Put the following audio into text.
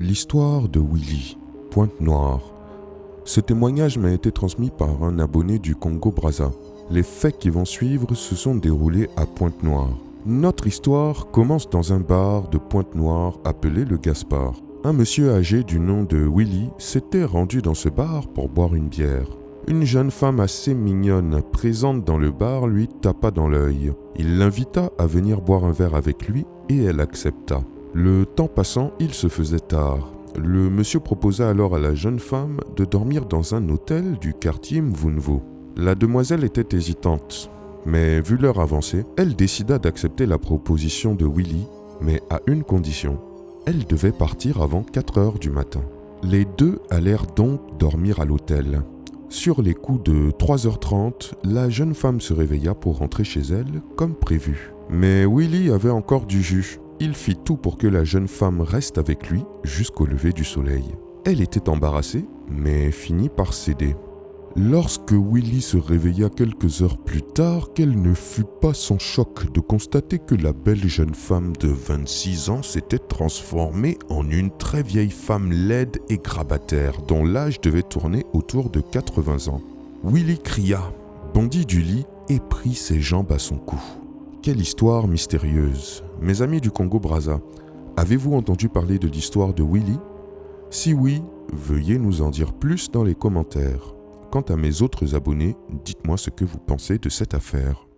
L'histoire de Willy, Pointe-Noire. Ce témoignage m'a été transmis par un abonné du Congo-Brazza. Les faits qui vont suivre se sont déroulés à Pointe-Noire. Notre histoire commence dans un bar de Pointe-Noire appelé le Gaspard. Un monsieur âgé du nom de Willy s'était rendu dans ce bar pour boire une bière. Une jeune femme assez mignonne présente dans le bar lui tapa dans l'œil. Il l'invita à venir boire un verre avec lui et elle accepta. Le temps passant, il se faisait tard. Le monsieur proposa alors à la jeune femme de dormir dans un hôtel du quartier Mvunvo. La demoiselle était hésitante, mais vu l'heure avancée, elle décida d'accepter la proposition de Willy, mais à une condition. Elle devait partir avant 4 heures du matin. Les deux allèrent donc dormir à l'hôtel. Sur les coups de 3h30, la jeune femme se réveilla pour rentrer chez elle comme prévu. Mais Willy avait encore du jus. Il fit tout pour que la jeune femme reste avec lui jusqu'au lever du soleil. Elle était embarrassée, mais finit par céder. Lorsque Willy se réveilla quelques heures plus tard, quel ne fut pas son choc de constater que la belle jeune femme de 26 ans s'était transformée en une très vieille femme laide et grabataire, dont l'âge devait tourner autour de 80 ans. Willy cria, bondit du lit et prit ses jambes à son cou. Quelle histoire mystérieuse! Mes amis du Congo-Brazza, avez-vous entendu parler de l'histoire de Willy? Si oui, veuillez nous en dire plus dans les commentaires. Quant à mes autres abonnés, dites-moi ce que vous pensez de cette affaire.